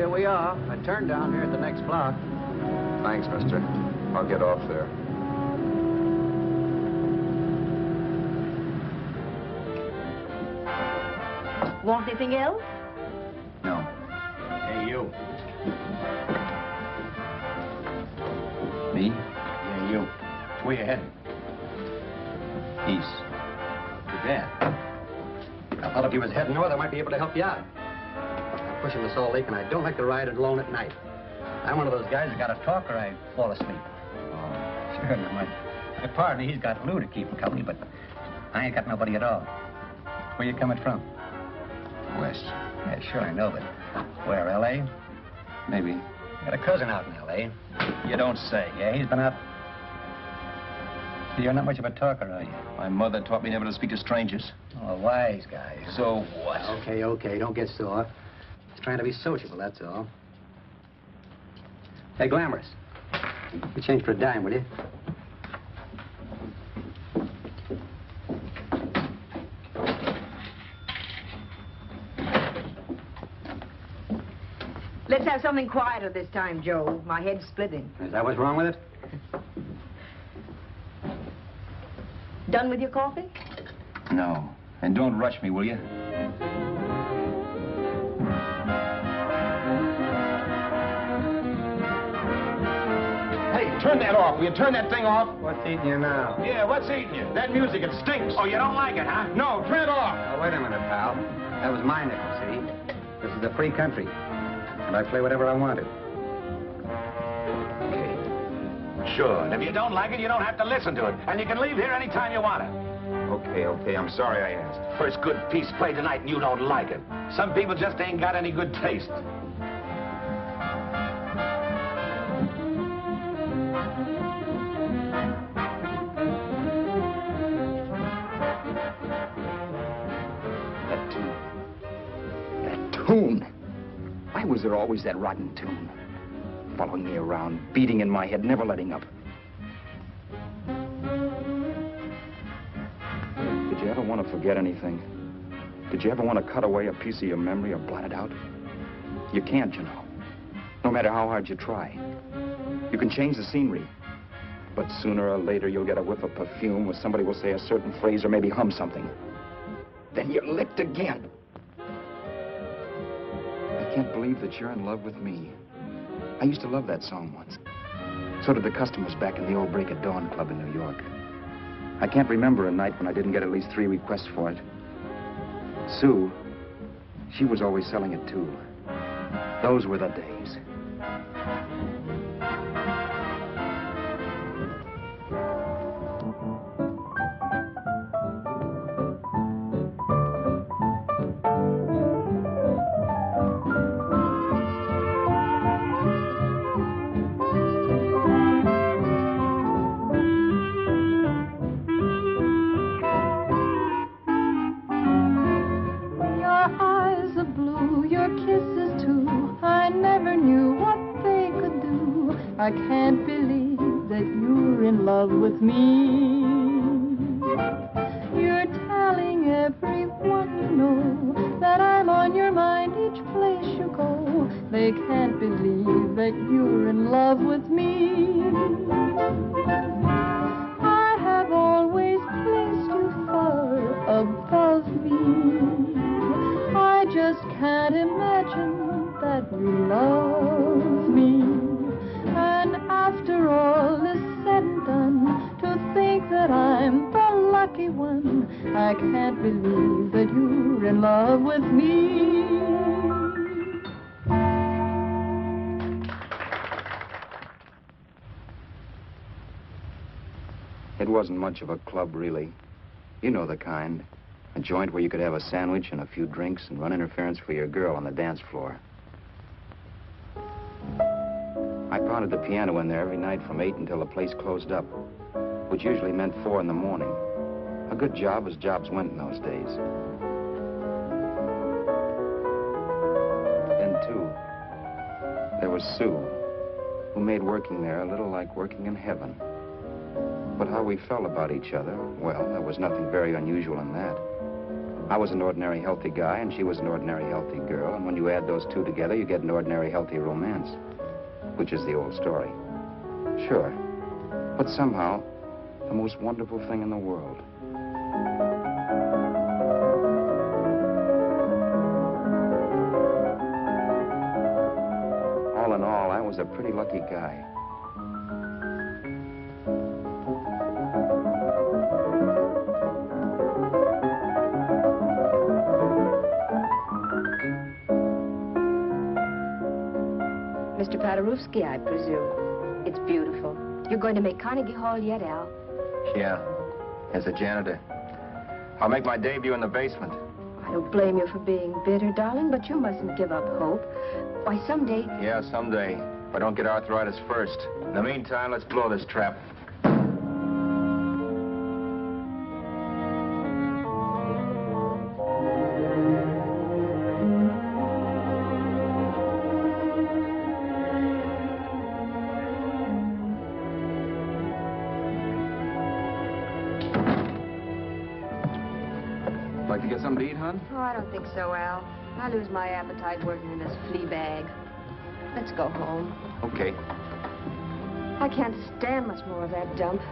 here we are. I turned down here at the next block. Thanks, mister. I'll get off there. Want anything else? No. Hey, you. Me? Yeah, you. Where you heading? East. Too bad. I thought if you was heading north, I might be able to help you out. I'm pushing the Salt Lake, and I don't like to ride it alone at night. I'm one of those guys that got to talk or I fall asleep. Oh, sure, now my partner, he's got Lou to keep him company, but I ain't got nobody at all. Where you coming from? West. Yeah, sure, I know, but where, L.A.? Maybe. Got a cousin out in L.A. You don't say. Yeah, he's been out. You're not much of a talker, are you? My mother taught me never to speak to strangers. Oh, a wise guy. So what? Okay, don't get sore. Just trying to be sociable, that's all. Hey, Glamorous. You change for a dime, will you? Let's have something quieter this time, Joe. My head's splitting. Is that what's wrong with it? Done with your coffee? No. And don't rush me, will you? Hey, turn that off. Will you turn that thing off? What's eating you now? Yeah, what's eating you? That music, it stinks. Oh, you don't like it, huh? No, turn it off. Oh, wait a minute, pal. That was my nickel, see? This is a free country. And I play whatever I wanted. Okay. Sure. And if you don't like it, you don't have to listen to it. And you can leave here anytime you want it. Okay. I'm sorry I asked. First good piece played tonight and you don't like it. Some people just ain't got any good taste. That tune. Why was there always that rotten tune? Following me around, beating in my head, never letting up. Did you ever want to forget anything? Did you ever want to cut away a piece of your memory or blot it out? You can't, you know. No matter how hard you try. You can change the scenery. But sooner or later, you'll get a whiff of perfume or somebody will say a certain phrase or maybe hum something. Then you're licked again. I can't believe that you're in love with me. I used to love that song once. So did the customers back in the old Break at Dawn club in New York. I can't remember a night when I didn't get at least 3 requests for it. Sue, she was always selling it too. Those were the days. I can't believe that you're in love with me. You're telling everyone you know that I'm on your mind each place you go. They can't believe that you're in love with me. I have always placed you far above me. I just can't imagine that you love me. And after all is said and done, to think that I'm the lucky one, I can't believe that you're in love with me. It wasn't much of a club, really. You know the kind. A joint where you could have a sandwich and a few drinks and run interference for your girl on the dance floor. I pounded the piano in there every night from 8 until the place closed up, which usually meant 4 in the morning. A good job as jobs went in those days. Then, too, there was Sue, who made working there a little like working in heaven. But how we felt about each other, well, there was nothing very unusual in that. I was an ordinary healthy guy, and she was an ordinary healthy girl, and when you add those two together, you get an ordinary healthy romance, which is the old story. Sure, but somehow, the most wonderful thing in the world. All in all, I was a pretty lucky guy. Mr. Paderewski, I presume. It's beautiful. You're going to make Carnegie Hall yet, Al? Yeah, as a janitor. I'll make my debut in the basement. I don't blame you for being bitter, darling, but you mustn't give up hope. Why, someday... Yeah, someday. If I don't get arthritis first. In the meantime, let's blow this trap. Like to get something to eat, hon? Oh, I don't think so, Al. I lose my appetite working in this flea bag. Let's go home. Okay. I can't stand much more of that dump.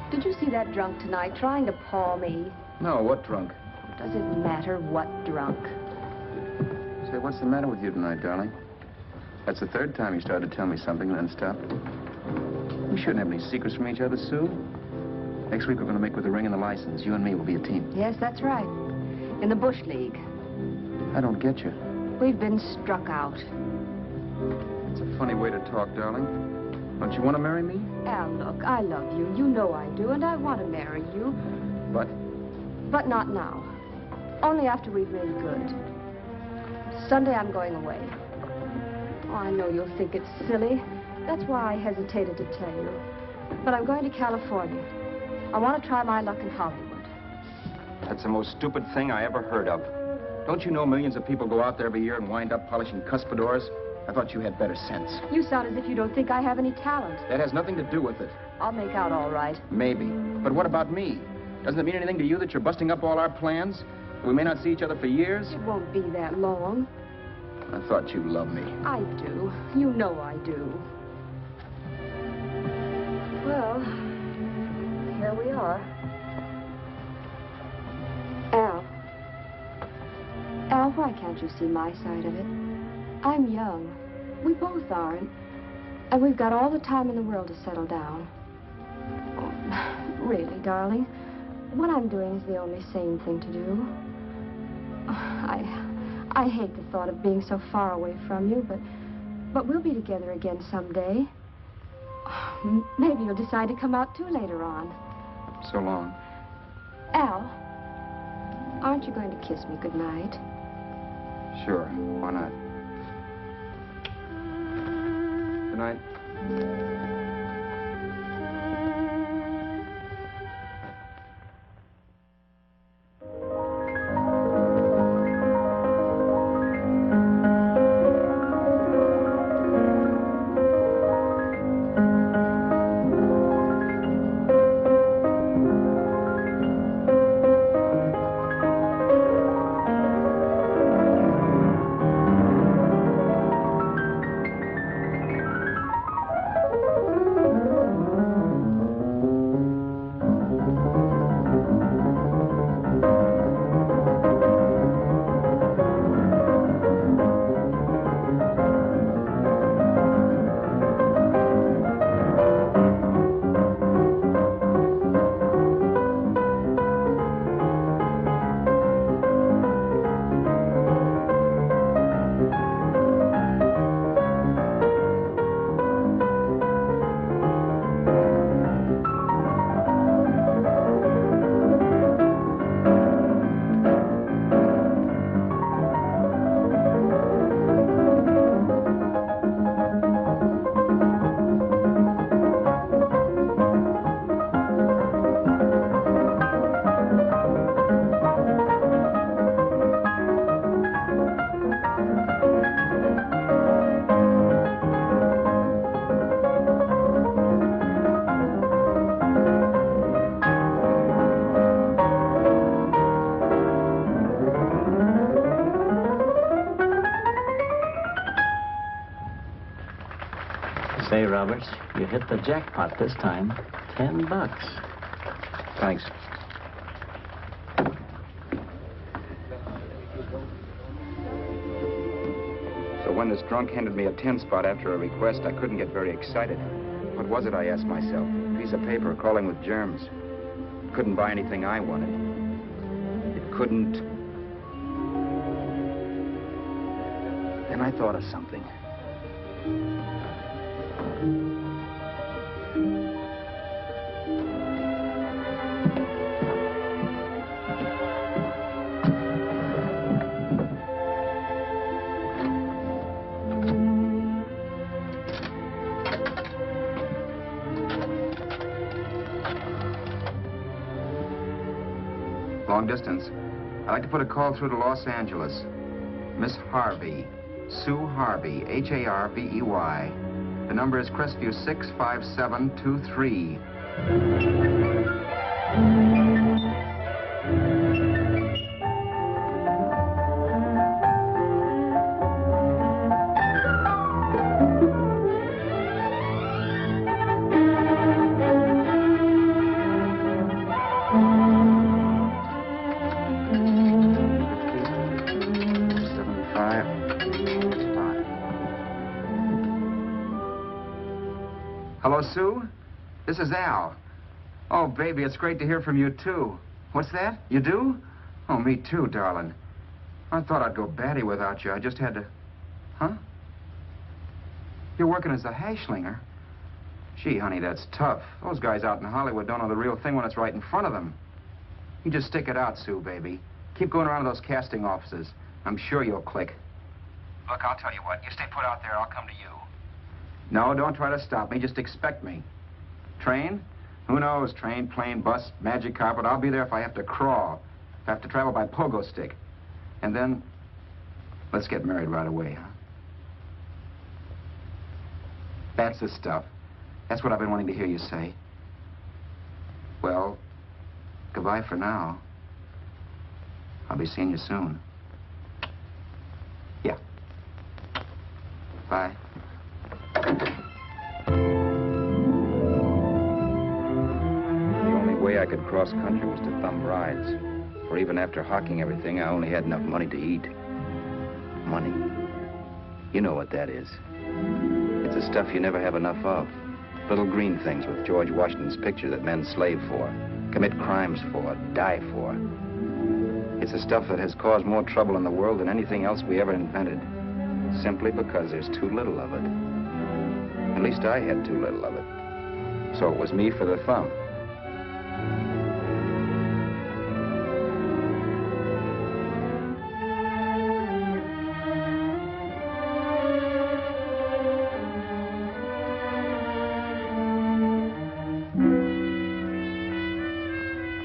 Did you see that drunk tonight trying to paw me? No, what drunk? Does it matter what drunk? Say, what's the matter with you tonight, darling? That's the third time you started to tell me something and then stopped. We shouldn't have any secrets from each other, Sue. Next week, we're going to make with the ring and the license. You and me will be a team. Yes, that's right. In the Bush League. I don't get you. We've been struck out. It's a funny way to talk, darling. Don't you want to marry me? Al, look, I love you. You know I do, and I want to marry you. But But not now. Only after we've made good. Sunday, I'm going away. Oh, I know you'll think it's silly. That's why I hesitated to tell you. But I'm going to California. I want to try my luck in Hollywood. that's the most stupid thing I ever heard of. Don't you know millions of people go out there every year and wind up polishing cuspidors? I thought you had better sense. You sound as if you don't think I have any talent. That has nothing to do with it. I'll make out all right. Maybe. But what about me? Doesn't it mean anything to you that you're busting up all our plans? We may not see each other for years? It won't be that long. I thought you loved me. I do. You know I do. Well, here we are. Al, why can't you see my side of it? I'm young. We both are, and we've got all the time in the world to settle down. Really, darling, what I'm doing is the only sane thing to do. I hate the thought of being so far away from you, but we'll be together again someday. Maybe you'll decide to come out too later on. So long. Al, aren't you going to kiss me goodnight? Sure. Why not? Good night. Roberts. You hit the jackpot this time. $10. Thanks. So when this drunk handed me a 10 spot after a request, I couldn't get very excited. What was it, I asked myself? A piece of paper crawling with germs. Couldn't buy anything I wanted. It couldn't... Then I thought of something. Long distance. I'd like to put a call through to Los Angeles. Miss Harvey. Sue Harvey, Harvey. The number is Crestview 65723. Hello, Sue? This is Al. Oh, baby, it's great to hear from you, too. What's that? You do? Oh, me too, darling. I thought I'd go batty without you. I just had to... Huh? You're working as a hashlinger? Gee, honey, that's tough. Those guys out in Hollywood don't know the real thing when it's right in front of them. You just stick it out, Sue, baby. Keep going around to those casting offices. I'm sure you'll click. Look, I'll tell you what. You stay put out there, I'll come to you. No, don't try to stop me. Just expect me. Train? Who knows? Train, plane, bus, magic carpet. I'll be there if I have to crawl. If I have to travel by pogo stick. And then, let's get married right away, huh? That's the stuff. That's what I've been wanting to hear you say. Well, goodbye for now. I'll be seeing you soon. Yeah. Bye. The only way I could cross country was to thumb rides. For even after hawking everything, I only had enough money to eat. Money. You know what that is. It's the stuff you never have enough of. Little green things with George Washington's picture that men slave for, commit crimes for, die for. It's the stuff that has caused more trouble in the world than anything else we ever invented. Simply because there's too little of it. At least I had too little of it. So it was me for the thumb.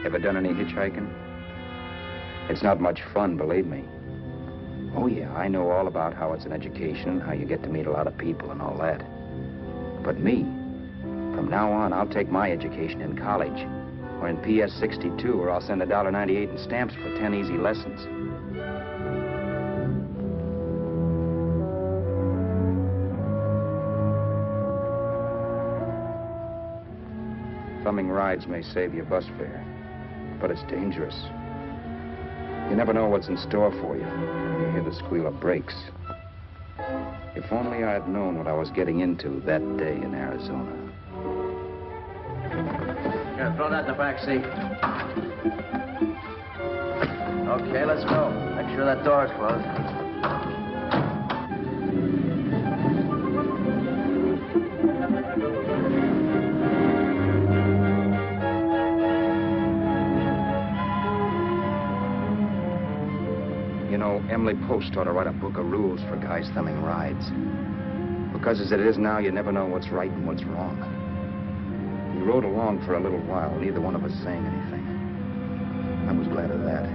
Ever done any hitchhiking? It's not much fun, believe me. Oh, yeah, I know all about how it's an education, how you get to meet a lot of people and all that. But me, from now on, I'll take my education in college, or in PS 62, or I'll send $1.98 in stamps for 10 easy lessons. Thumbing rides may save you bus fare, but it's dangerous. You never know what's in store for you when you hear the squeal of brakes. If only I had known what I was getting into that day in Arizona. Here, throw that in the back seat. Okay, let's go. Make sure that door's closed. You know, Emily Post ought to write a book of rules for guys thumbing rides. Because as it is now, you never know what's right and what's wrong. We rode along for a little while, neither one of us saying anything. I was glad of that.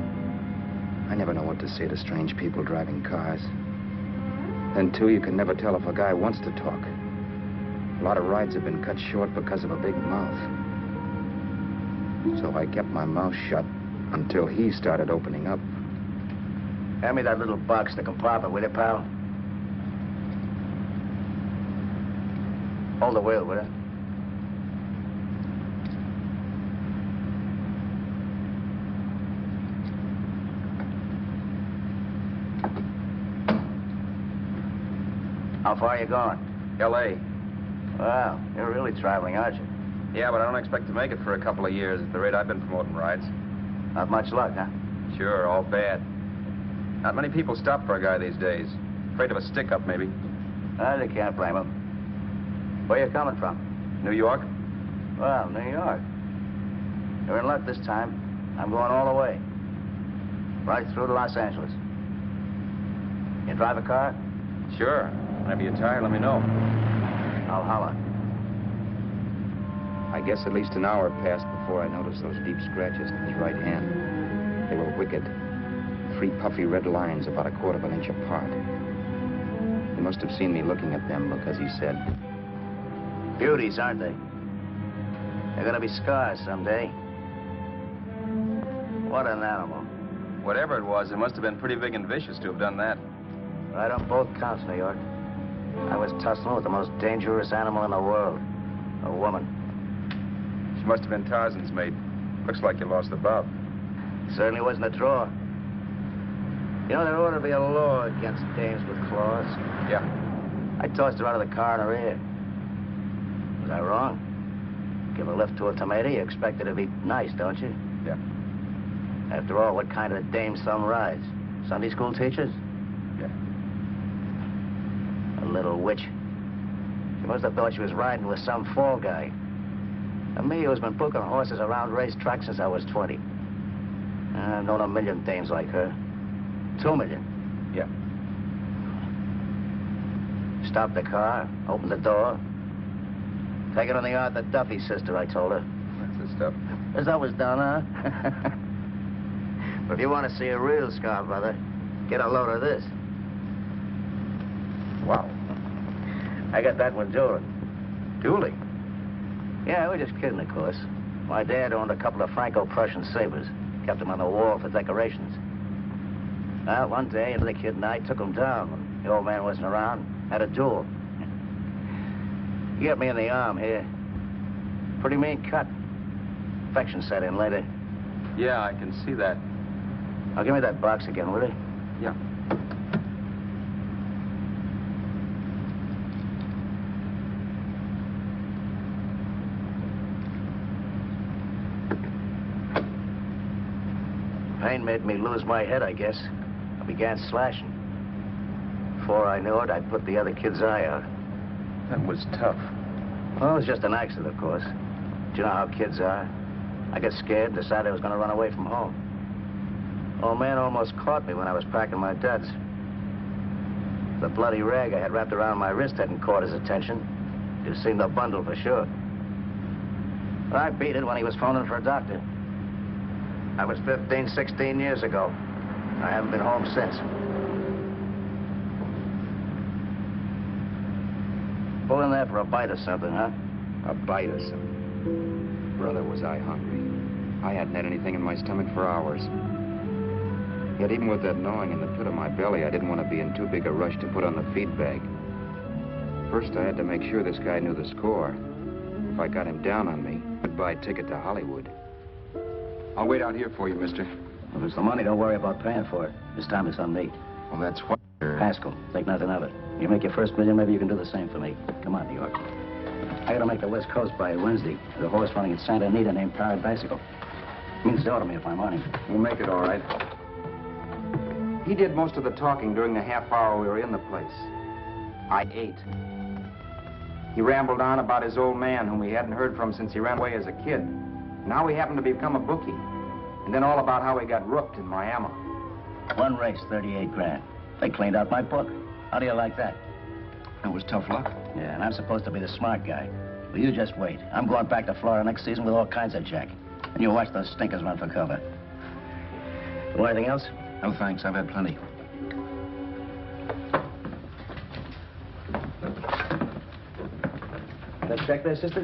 I never know what to say to strange people driving cars. Then, too, you can never tell if a guy wants to talk. A lot of rides have been cut short because of a big mouth. So I kept my mouth shut until he started opening up. Hand me that little box in the compartment, will you, pal? Hold the wheel, will you? How far are you going? L.A. Wow, you're really traveling, aren't you? Yeah, but I don't expect to make it for a couple of years at the rate I've been promoting rides. Not much luck, huh? Sure, all bad. Not many people stop for a guy these days. Afraid of a stick-up, maybe. They can't blame him. Where you coming from? New York? Well, New York. You're in luck this time. I'm going all the way. Right through to Los Angeles. You drive a car? Sure. Whenever you're tired, let me know. I'll holler. I guess at least an hour passed before I noticed those deep scratches in his right hand. They were wicked. 3 puffy red lines about 1/4 of an inch apart. He must have seen me looking at them because he said, Beauties, aren't they? They're gonna be scars someday. What an animal. Whatever it was, it must have been pretty big and vicious to have done that. Right on both counts, New York. I was tussling with the most dangerous animal in the world. A woman. She must have been Tarzan's mate. Looks like you lost the bob. Certainly wasn't a draw. You know, there ought to be a law against dames with claws. Yeah. I tossed her out of the car in her ear. Was I wrong? Give a lift to a tomato, you expect her to be nice, don't you? Yeah. After all, what kind of dame's thumb rides? Sunday school teachers? Yeah. A little witch. She must have thought she was riding with some fall guy. And me, who's been booking horses around racetracks since I was 20. I've known a million dames like her. 2 million. Yeah. Stopped the car, opened the door. Take it on the yard, the Duffy sister, I told her. That's the stuff. As that was done, huh? But if you want to see a real scar, brother, get a load of this. Wow. I got that one dueling. Dueling? Yeah, we're just kidding, of course. My dad owned a couple of Franco-Prussian sabers. Kept them on the wall for decorations. Well, one day, the kid and I took them down when the old man wasn't around. Had a duel. He got me in the arm here. Pretty mean cut. Infection set in later. Yeah, I can see that. Now, give me that box again, will you? Yeah. Pain made me lose my head, I guess. I began slashing. Before I knew it, I'd put the other kid's eye out. That was tough. Well, it was just an accident, of course. Do you know how kids are? I got scared and decided I was going to run away from home. Old man almost caught me when I was packing my duds. The bloody rag I had wrapped around my wrist hadn't caught his attention. You'd seen the bundle for sure. But I beat it when he was phoning for a doctor. That was 15, 16 years ago. I haven't been home since. Pull in there for a bite or something, huh? a bite or something. Brother, was I hungry. I hadn't had anything in my stomach for hours. Yet even with that gnawing in the pit of my belly, I didn't want to be in too big a rush to put on the feed bag. First, I had to make sure this guy knew the score. If I got him down on me, goodbye ticket to Hollywood. I'll wait out here for you, mister. If it's the money, don't worry about paying for it. This time it's on me. Well, that's what... Haskell, think nothing of it. You make your first million, maybe you can do the same for me. Come on, New York. I gotta make the West Coast by Wednesday. There's a horse running at Santa Anita named Parrot Bicycle. Means the to me if I'm on him. We'll make it all right. He did most of the talking during the half hour we were in the place. I ate. He rambled on about his old man, whom we hadn't heard from since he ran away as a kid. Now he happened to become a bookie. And then all about how he got rooked in Miami. One race, 38 grand. They cleaned out my book. How do you like that? That was tough luck. Yeah, and I'm supposed to be the smart guy. Well, you just wait. I'm going back to Florida next season with all kinds of jack. And you watch those stinkers run for cover. Want anything else? No, thanks. I've had plenty. That check there, sister?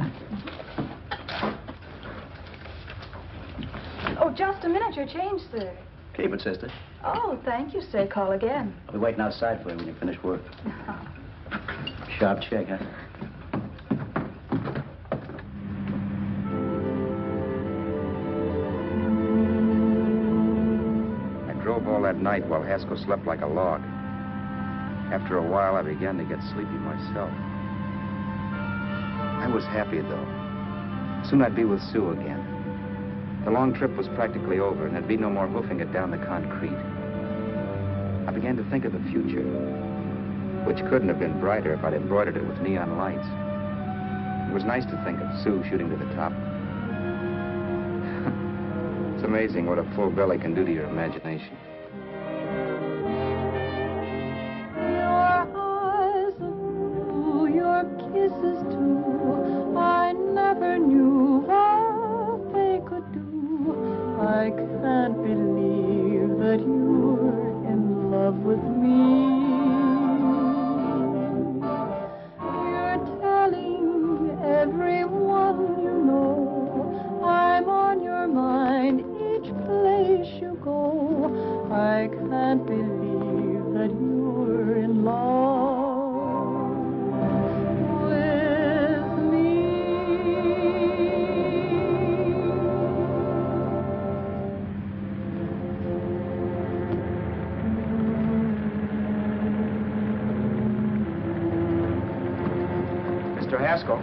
Oh, just a minute. Your change, sir. Keep it, sister. Oh, thank you, sir. Call again. I'll be waiting outside for you when you finish work. Sharp check, huh? all that night while Haskell slept like a log. After a while, I began to get sleepy myself. I was happy, though. Soon I'd be with Sue again. The long trip was practically over, and there'd be no more hoofing it down the concrete. I began to think of the future, which couldn't have been brighter if I'd embroidered it with neon lights. It was nice to think of Sue shooting to the top. It's amazing what a full belly can do to your imagination. Your eyes are blue, your kisses too. I never knew what they could do. I can't believe that you're in love with me. You're telling everyone you know I'm on your mind each place you go. I can't believe that you're in love with me. Mr. Haskell?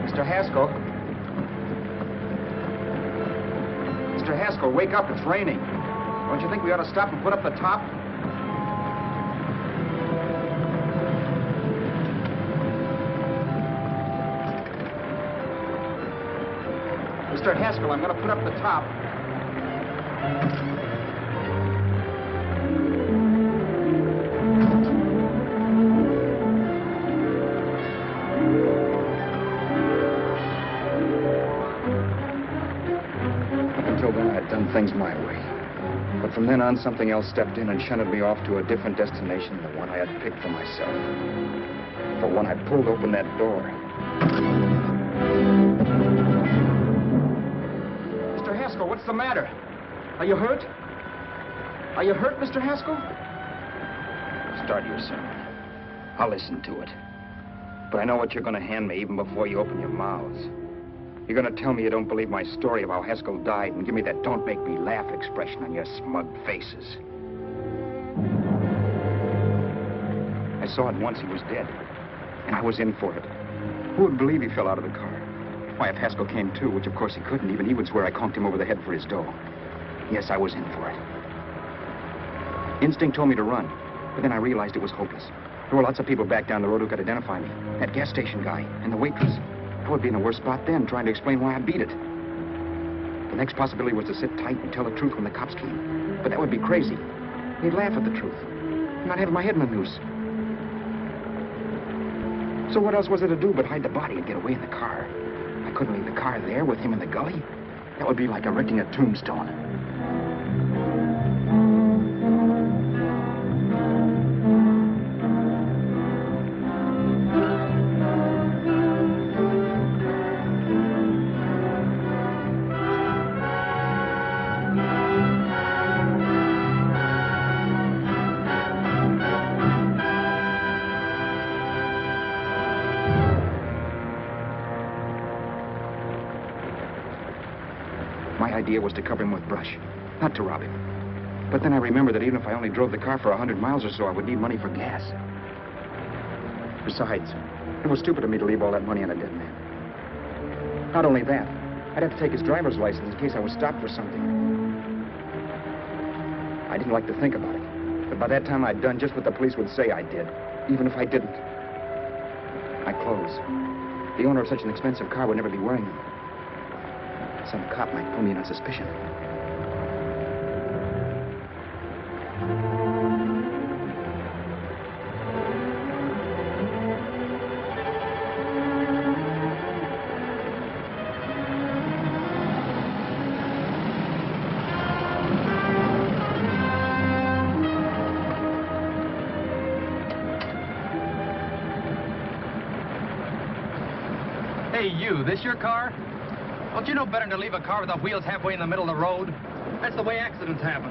Mr. Haskell? Mr. Haskell, wake up. It's raining. Don't you think we ought to stop and put up the top? Mr. Haskell, I'm going to put up the top. Until then, I'd done things my way. But from then on, something else stepped in and shunted me off to a different destination than the one I had picked for myself. For when I pulled open that door... Mr. Haskell, what's the matter? Are you hurt? Are you hurt, Mr. Haskell? Start your sermon. I'll listen to it. But I know what you're going to hand me even before you open your mouths. You're going to tell me you don't believe my story of how Haskell died and give me that don't make me laugh expression on your smug faces. I saw at once he was dead, and I was in for it. Who would believe he fell out of the car? Why, if Haskell came too, which of course he couldn't, even he would swear I conked him over the head for his dough. Yes, I was in for it. Instinct told me to run, but then I realized it was hopeless. There were lots of people back down the road who could identify me. That gas station guy and the waitress. I would be in a worse spot then, trying to explain why I beat it. The next possibility was to sit tight and tell the truth when the cops came. But that would be crazy. They'd laugh at the truth. And I'd have my head in the noose. So what else was there to do but hide the body and get away in the car? I couldn't leave the car there with him in the gully. That would be like erecting a tombstone. My idea was to cover him with brush, not to rob him. But then I remembered that even if I only drove the car for 100 miles or so, I would need money for gas. Besides, it was stupid of me to leave all that money on a dead man. Not only that, I'd have to take his driver's license in case I was stopped for something. I didn't like to think about it, but by that time I'd done just what the police would say I did, even if I didn't. My clothes. The owner of such an expensive car would never be wearing them. Some cop might pull me in on suspicion. Hey, you, this your car? Don't you know better than to leave a car with the wheels halfway in the middle of the road? That's the way accidents happen.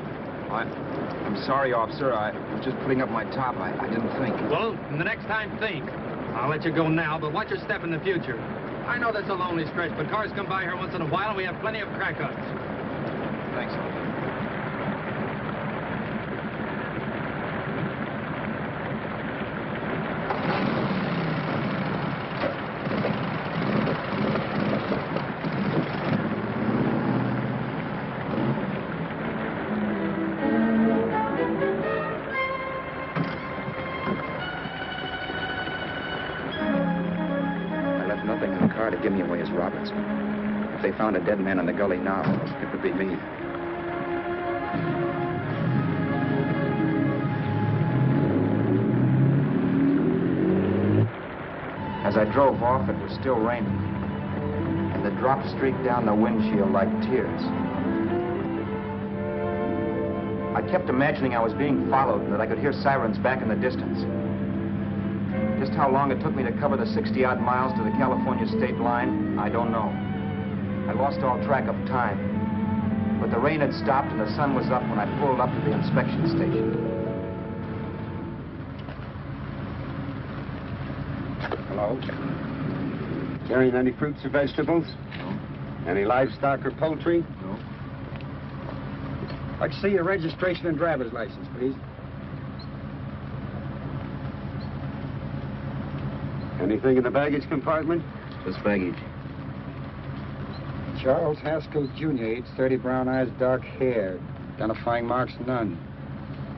I'm sorry, officer. I was just putting up my top. I didn't think. Well, the next time, think. I'll let you go now, but watch your step in the future. I know that's a lonely stretch, but cars come by here once in a while, and we have plenty of crack-ups. Thanks, officer. same way as Roberts. If they found a dead man in the gully now, it would be me. As I drove off, it was still raining, and the drops streaked down the windshield like tears. I kept imagining I was being followed and that I could hear sirens back in the distance. Just how long it took me to cover the 60-odd miles to the California state line, I don't know. I lost all track of time. But the rain had stopped and the sun was up when I pulled up to the inspection station. Hello? Carrying any fruits or vegetables? No. Any livestock or poultry? No. I'd like to see your registration and driver's license, please. Anything in the baggage compartment? Just baggage. Charles Haskell, Jr., age 30, brown eyes, dark hair. Identifying marks, none.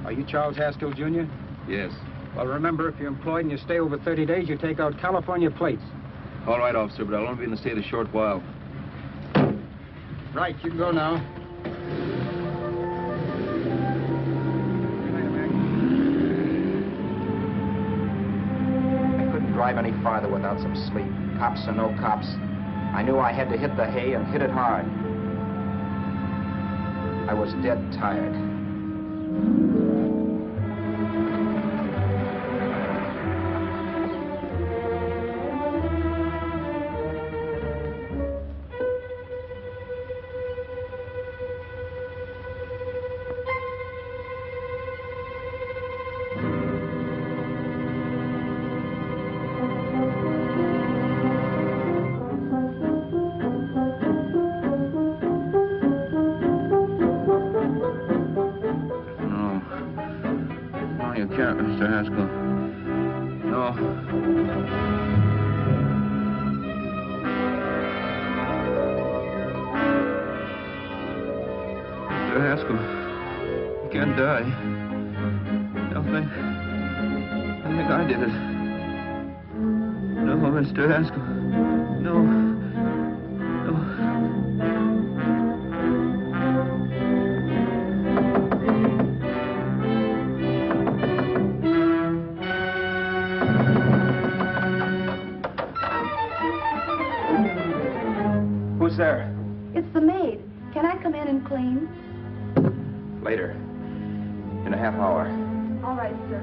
Are you Charles Haskell, Jr.? Yes. Well, remember, if you're employed and you stay over 30 days, you take out California plates. All right, officer, but I'll only be in the state a short while. Right, you can go now. I couldn't drive any farther without some sleep. Cops or no cops, I knew I had to hit the hay and hit it hard. I was dead tired. Mr. Haskell. No. Mr. Haskell, you can't die. Don't think I did it. No, Mr. Haskell. No. There? It's the maid. Can I come in and clean? Later. In a half hour. All right, sir.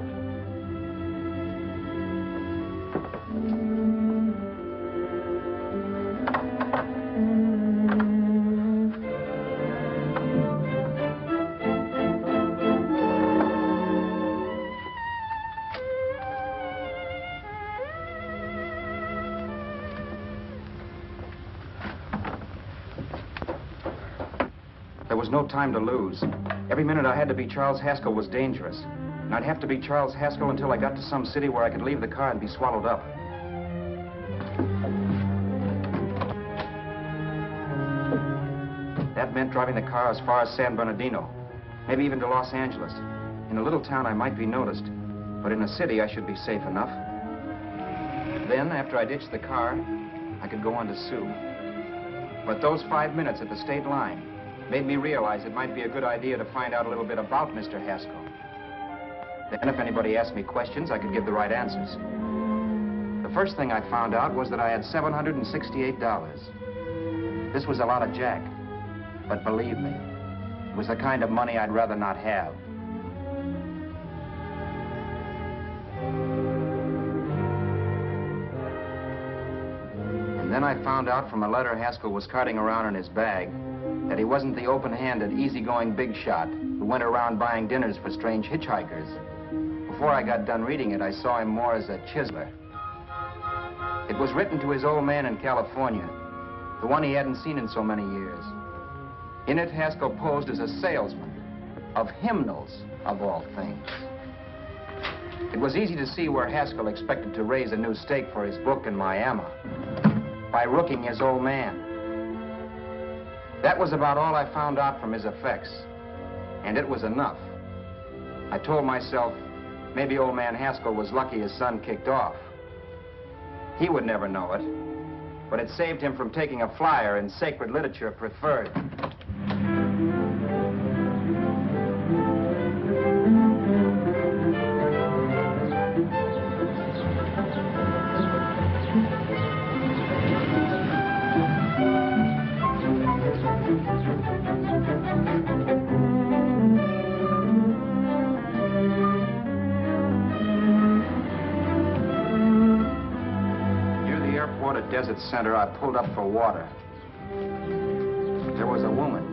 There was no time to lose. Every minute I had to be Charles Haskell was dangerous. And I'd have to be Charles Haskell until I got to some city where I could leave the car and be swallowed up. That meant driving the car as far as San Bernardino, maybe even to Los Angeles. In a little town, I might be noticed, but in a city, I should be safe enough. Then, after I ditched the car, I could go on to Sue. But those 5 minutes at the state line made me realize it might be a good idea to find out a little bit about Mr. Haskell. Then if anybody asked me questions, I could give the right answers. The first thing I found out was that I had $768. This was a lot of jack, but believe me, it was the kind of money I'd rather not have. And then I found out from a letter Haskell was carting around in his bag that he wasn't the open-handed, easygoing big shot who went around buying dinners for strange hitchhikers. Before I got done reading it, I saw him more as a chiseler. It was written to his old man in California, the one he hadn't seen in so many years. In it, Haskell posed as a salesman of hymnals, of all things. It was easy to see where Haskell expected to raise a new stake for his book in Miami by rooking his old man. That was about all I found out from his effects, and it was enough. I told myself, maybe old man Haskell was lucky his son kicked off. He would never know it, but it saved him from taking a flyer in Sacred Literature Preferred. Desert Center, I pulled up for water. There was a woman.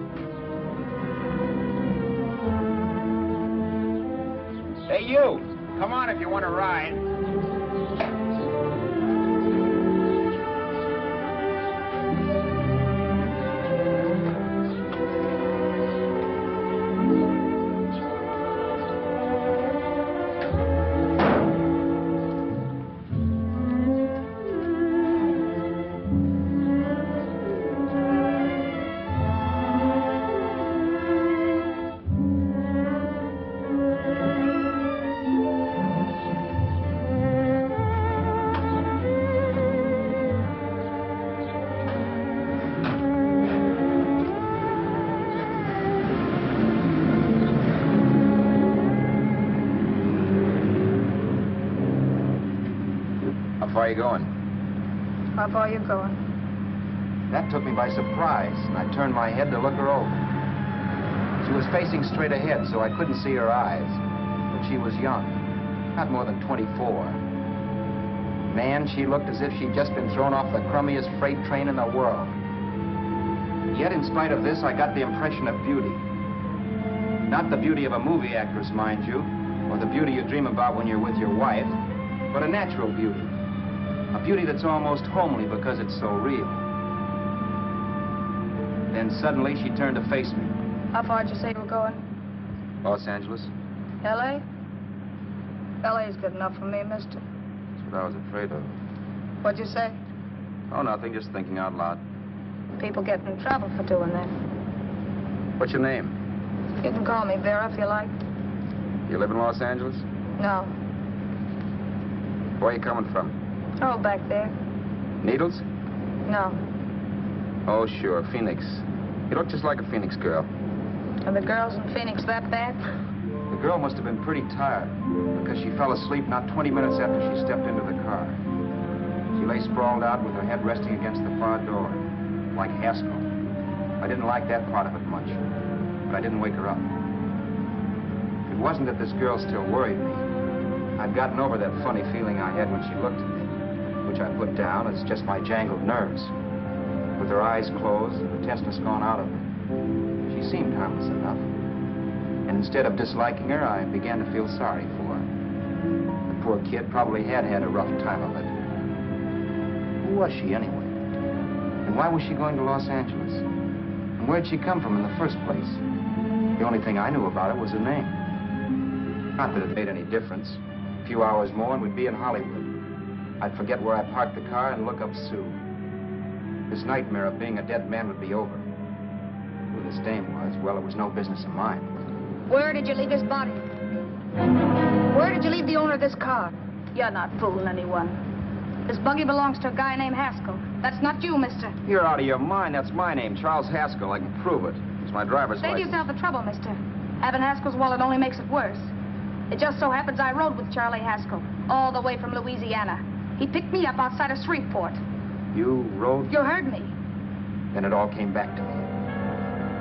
Hey, you! Come on if you want to ride. How far are you going? How far are you going? That took me by surprise, and I turned my head to look her over. She was facing straight ahead, so I couldn't see her eyes. But she was young, not more than 24. Man, she looked as if she'd just been thrown off the crummiest freight train in the world. Yet, in spite of this, I got the impression of beauty. Not the beauty of a movie actress, mind you, or the beauty you dream about when you're with your wife, but a natural beauty. A beauty that's almost homely because it's so real. Then suddenly she turned to face me. How far did you say you were going? Los Angeles? L.A.? L.A.'s good enough for me, mister. That's what I was afraid of. What'd you say? Oh, nothing, just thinking out loud. People get in trouble for doing that. What's your name? You can call me Vera if you like. You live in Los Angeles? No. Where are you coming from? Oh, back there. Needles? No. Oh, sure, Phoenix. You look just like a Phoenix girl. Are the girls in Phoenix that bad? The girl must have been pretty tired because she fell asleep not 20 minutes after she stepped into the car. She lay sprawled out with her head resting against the far door, like Haskell. I didn't like that part of it much, but I didn't wake her up. It wasn't that this girl still worried me. I'd gotten over that funny feeling I had when she looked at me, which I put down as just my jangled nerves. With her eyes closed and the tenseness gone out of her, she seemed harmless enough. And instead of disliking her, I began to feel sorry for her. The poor kid probably had had a rough time of it. Who was she anyway? And why was she going to Los Angeles? And where'd she come from in the first place? The only thing I knew about her was her name. Not that it made any difference. A few hours more and we'd be in Hollywood. I'd forget where I parked the car and look up Sue. This nightmare of being a dead man would be over. Who this dame was, well, it was no business of mine. Where did you leave his body? Where did you leave the owner of this car? You're not fooling anyone. This buggy belongs to a guy named Haskell. That's not you, mister. You're out of your mind. That's my name, Charles Haskell. I can prove it. It's my driver's Save license. yourself the trouble, mister. Having Haskell's wallet only makes it worse. It just so happens I rode with Charlie Haskell all the way from Louisiana. He picked me up outside of Shreveport. You rode? You heard me. Then it all came back to me.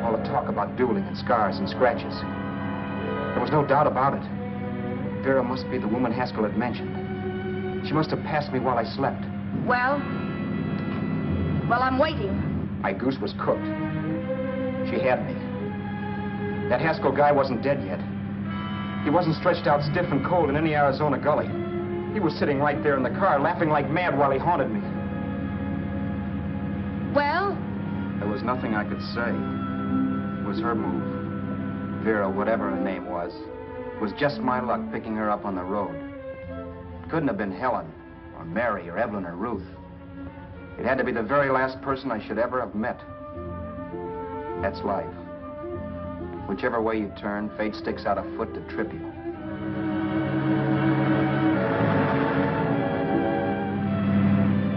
All the talk about dueling and scars and scratches. There was no doubt about it. Vera must be the woman Haskell had mentioned. She must have passed me while I slept. Well, I'm waiting. My goose was cooked. She had me. That Haskell guy wasn't dead yet. He wasn't stretched out stiff and cold in any Arizona gully. He was sitting right there in the car, laughing like mad while he haunted me. Well? There was nothing I could say. It was her move. Vera, whatever her name was just my luck picking her up on the road. It couldn't have been Helen, or Mary, or Evelyn, or Ruth. It had to be the very last person I should ever have met. That's life. Whichever way you turn, fate sticks out a foot to trip you.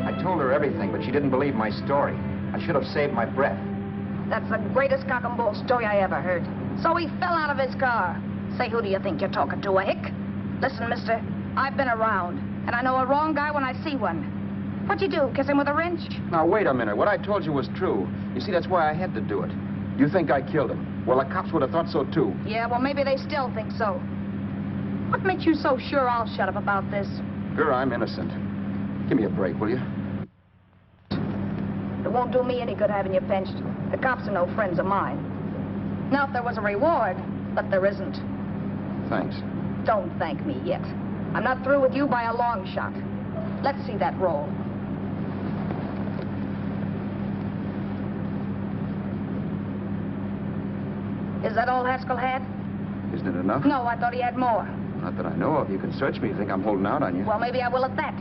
I told her everything, but she didn't believe my story. I should have saved my breath. That's the greatest cock and bull story I ever heard. So he fell out of his car. Say, who do you think you're talking to, a hick? Listen, mister, I've been around, and I know a wrong guy when I see one. What'd you do, kiss him with a wrench? Now, wait a minute. What I told you was true. You see, that's why I had to do it. You think I killed him. Well, the cops would have thought so, too. Yeah, well, maybe they still think so. What makes you so sure I'll shut up about this? Girl, I'm innocent. Give me a break, will you? It won't do me any good having you pinched. The cops are no friends of mine. Now, if there was a reward, but there isn't. Thanks. Don't thank me yet. I'm not through with you by a long shot. Let's see that roll. Is that all Haskell had? Isn't it enough? No, I thought he had more. Not that I know of. You can search me if you think I'm holding out on you. Well, maybe I will at that.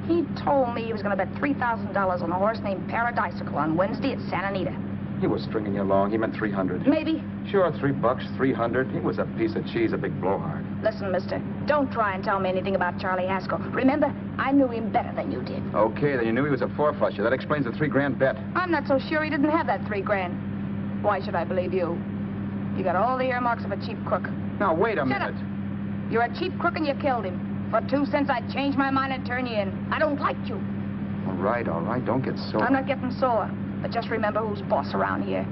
He told me he was going to bet $3,000 on a horse named Paradisical on Wednesday at Santa Anita. He was stringing you along. He meant 300. Maybe. Sure, $3, 300. He was a piece of cheese, a big blowhard. Listen, mister, don't try and tell me anything about Charlie Haskell. Remember, I knew him better than you did. Okay, then you knew he was a four-flusher. That explains the $3,000 bet. I'm not so sure he didn't have that $3,000. Why should I believe you? You got all the earmarks of a cheap crook. Now, wait a minute. Shut up. You're a cheap crook and you killed him. For 2 cents, I'd change my mind and turn you in. I don't like you. All right. Don't get sore. I'm not getting sore. But just remember who's boss around here.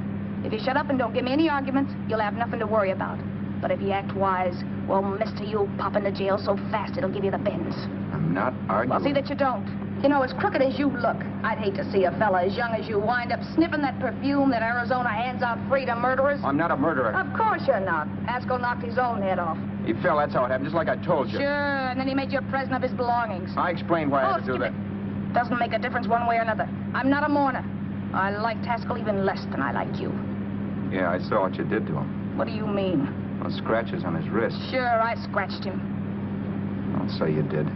If you shut up and don't give me any arguments, you'll have nothing to worry about. But if you act wise, well, mister, you'll pop into jail so fast it'll give you the bends. I'm not arguing. Well, see that you don't. You know, as crooked as you look, I'd hate to see a fella as young as you wind up sniffing that perfume that Arizona hands out free to murderers. I'm not a murderer. Of course you're not. Haskell knocked his own head off. He fell, that's how it happened, just like I told you. Sure, and then he made you a present of his belongings. I explained why I had to do that. Doesn't make a difference one way or another. I'm not a mourner. I liked Haskell even less than I like you. Yeah, I saw what you did to him. What do you mean? Well, scratches on his wrist. Sure, I scratched him. I'll say you did.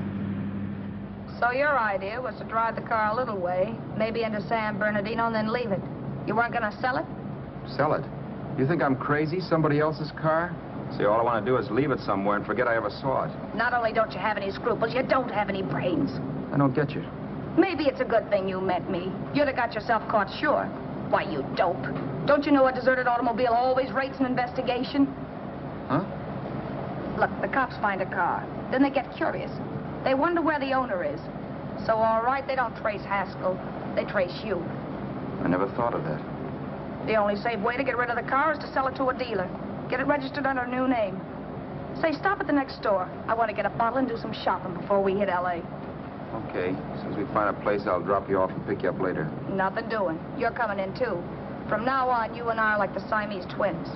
So your idea was to drive the car a little way, maybe into San Bernardino, and then leave it. You weren't going to sell it? Sell it? You think I'm crazy? Somebody else's car? See, all I want to do is leave it somewhere and forget I ever saw it. Not only don't you have any scruples, you don't have any brains. I don't get you. Maybe it's a good thing you met me. You'd have got yourself caught, sure. Why, you dope. Don't you know a deserted automobile always rates an investigation? Huh? Look, the cops find a car. Then they get curious. They wonder where the owner is. So, all right, they don't trace Haskell. They trace you. I never thought of that. The only safe way to get rid of the car is to sell it to a dealer. Get it registered under a new name. Say, stop at the next store. I want to get a bottle and do some shopping before we hit L.A. Okay. As soon as we find a place, I'll drop you off and pick you up later. Nothing doing. You're coming in, too. From now on, you and I are like the Siamese twins.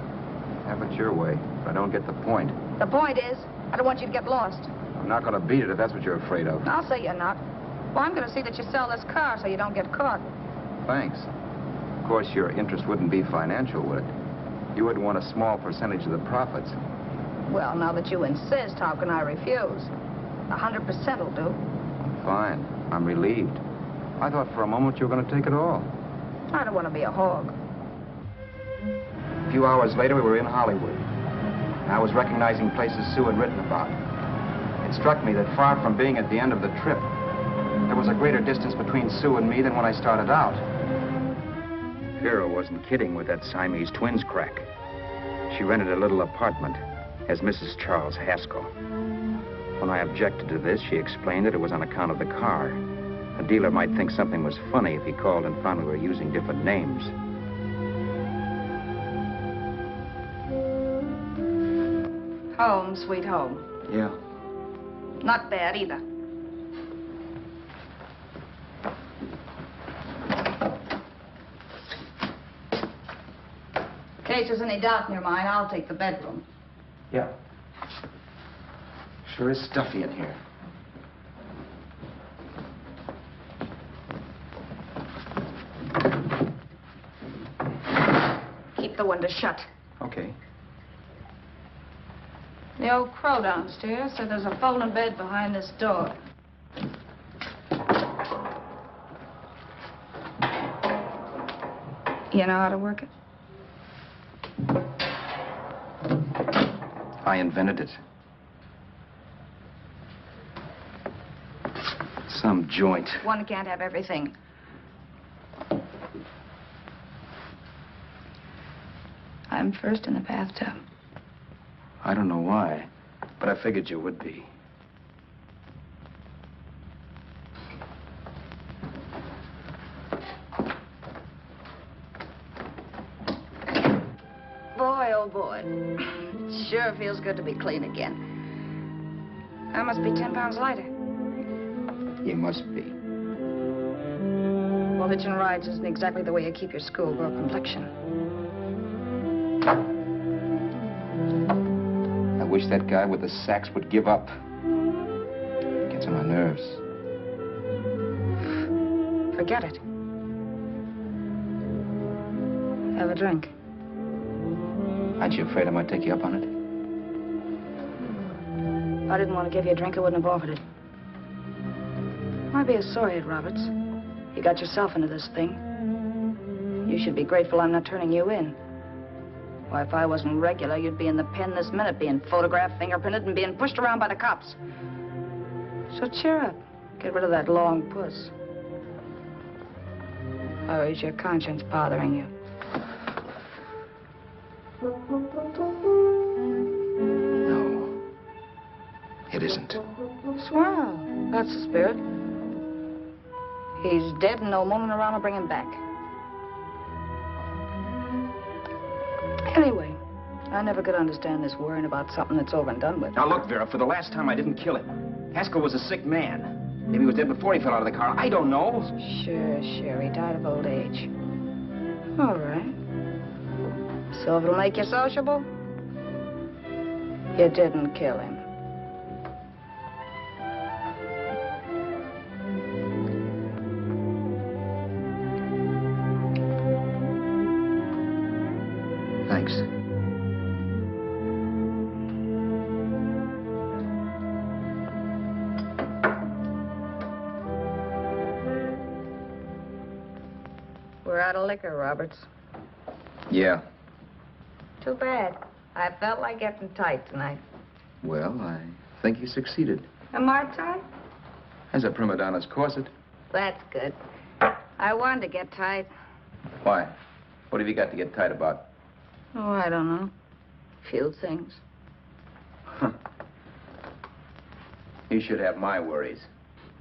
Have it your way, but I don't get the point. The point is, I don't want you to get lost. I'm not going to beat it if that's what you're afraid of. I'll say you're not. Well, I'm going to see that you sell this car so you don't get caught. Thanks. Of course, your interest wouldn't be financial, would it? You would want a small percentage of the profits. Well, now that you insist, how can I refuse? 100% will do. Fine. I'm relieved. I thought for a moment you were going to take it all. I don't want to be a hog. A few hours later, we were in Hollywood. I was recognizing places Sue had written about. It struck me that far from being at the end of the trip, there was a greater distance between Sue and me than when I started out. Vera wasn't kidding with that Siamese twins crack. She rented a little apartment as Mrs. Charles Haskell. When I objected to this, she explained that it was on account of the car. A dealer might think something was funny if he called and found we were using different names. Home, sweet home. Yeah. Not bad, either. In case there's any doubt in your mind, I'll take the bedroom. Yeah. Sure is stuffy in here. Keep the window shut. Okay. The old crow downstairs said there's a folding bed behind this door. You know how to work it? I invented it. Some joint. One can't have everything. I'm first in the bathtub. I don't know why, but I figured you would be. Boy, oh boy. It sure feels good to be clean again. I must be 10 pounds lighter. You must be. Well, hitching rides isn't exactly the way you keep your schoolgirl complexion. I wish that guy with the sax would give up. Gets on my nerves. Forget it. Have a drink. Aren't you afraid I might take you up on it? If I didn't want to give you a drink, I wouldn't have offered it. Might be a sorehead, Roberts. You got yourself into this thing. You should be grateful I'm not turning you in. Why, if I wasn't regular, you'd be in the pen this minute, being photographed, fingerprinted, and being pushed around by the cops. So cheer up. Get rid of that long puss. Or is your conscience bothering you? No. It isn't. Swell. That's the spirit. He's dead and no moaning around will bring him back. Anyway, I never could understand this worrying about something that's over and done with. Now look, Vera, for the last time I didn't kill him. Haskell was a sick man. Maybe he was dead before he fell out of the car. I don't know. Sure. He died of old age. All right. So if it'll make you sociable, you didn't kill him. Thanks. We're out of liquor, Roberts. Yeah. Too bad. I felt like getting tight tonight. Well, I think you succeeded. Am I tight? As a prima donna's corset. That's good. I wanted to get tight. Why? What have you got to get tight about? Oh, I don't know. Few things. You should have my worries.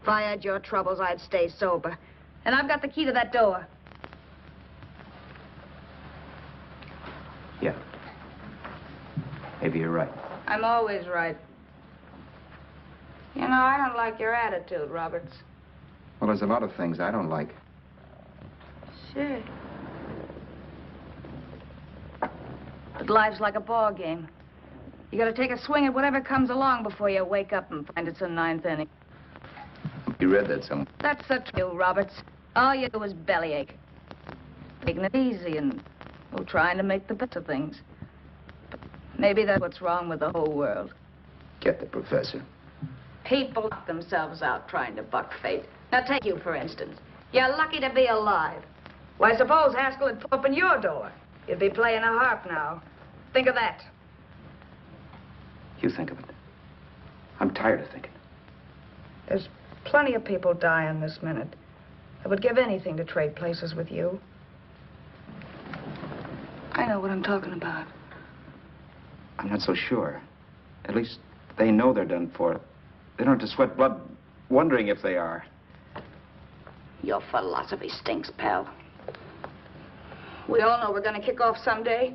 If I had your troubles, I'd stay sober. And I've got the key to that door. Yeah. Maybe you're right. I'm always right. You know, I don't like your attitude, Roberts. Well, there's a lot of things I don't like. Sure. But life's like a ball game. You gotta take a swing at whatever comes along before you wake up and find it's a ninth inning. You read that somewhere. That's the truth, Roberts. All you do is bellyache. Taking it easy and, well, trying to make the best of things. But maybe that's what's wrong with the whole world. Get the professor. People knock themselves out trying to buck fate. Now, take you, for instance. You're lucky to be alive. Why, suppose Haskell had opened your door. You'd be playing a harp now. Think of that. You think of it. I'm tired of thinking. There's plenty of people dying this minute. I would give anything to trade places with you. I know what I'm talking about. I'm not so sure. At least they know they're done for. They don't have to sweat blood wondering if they are. Your philosophy stinks, pal. We all know we're going to kick off someday.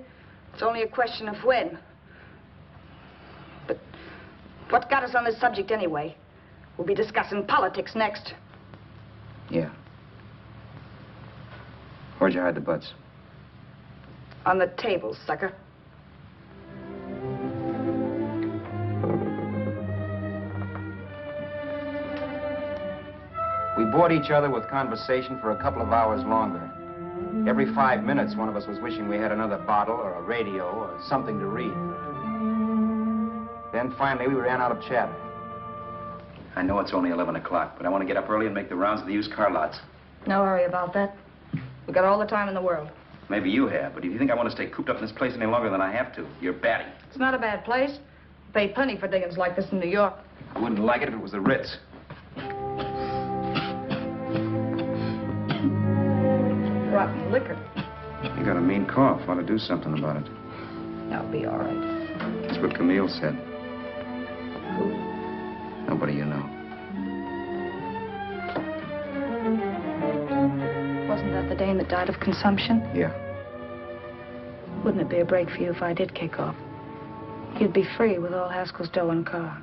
It's only a question of when. But what got us on this subject anyway? We'll be discussing politics next. Yeah. Where'd you hide the butts? On the table, sucker. We bored each other with conversation for a couple of hours longer. Every 5 minutes, one of us was wishing we had another bottle or a radio or something to read. Then finally, we ran out of chatter. I know it's only 11 o'clock, but I want to get up early and make the rounds of the used car lots. No hurry about that. We got all the time in the world. Maybe you have, but if you think I want to stay cooped up in this place any longer than I have to, you're batty. It's not a bad place. Pay plenty for diggings like this in New York. I wouldn't like it if it was the Ritz. rotten liquor. You got a mean cough. Want to do something about it. I'll be all right. That's what Camille said. Who? Nobody you know. Wasn't that the dame that died of consumption? Yeah. Wouldn't it be a break for you if I did kick off? You'd be free with all Haskell's dough and car.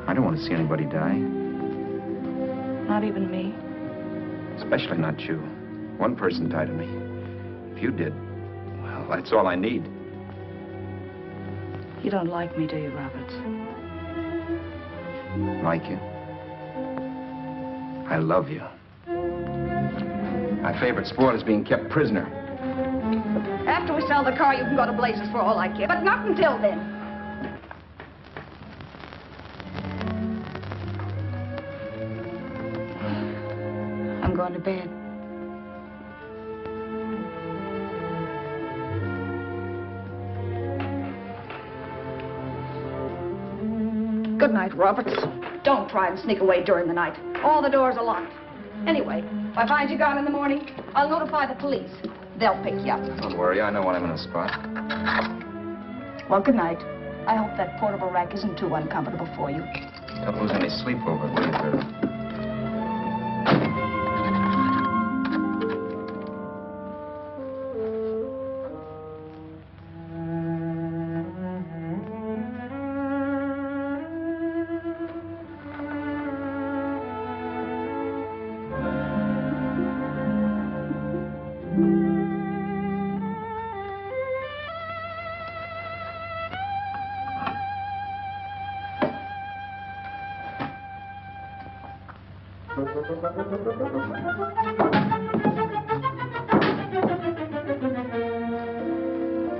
I don't want to see anybody die. Not even me. Especially not you. One person died of me. If you did, well, that's all I need. You don't like me, do you, Roberts? Like you? I love you. My favorite sport is being kept prisoner. After we sell the car, you can go to blazes for all I care. But not until then. I'm going to bed. Good night, Roberts. Don't try and sneak away during the night. All the doors are locked. Anyway, if I find you gone in the morning, I'll notify the police. They'll pick you up. Don't worry, I know when I'm in a spot. Well, good night. I hope that portable rack isn't too uncomfortable for you. Don't lose any sleep over it, will you, Vera?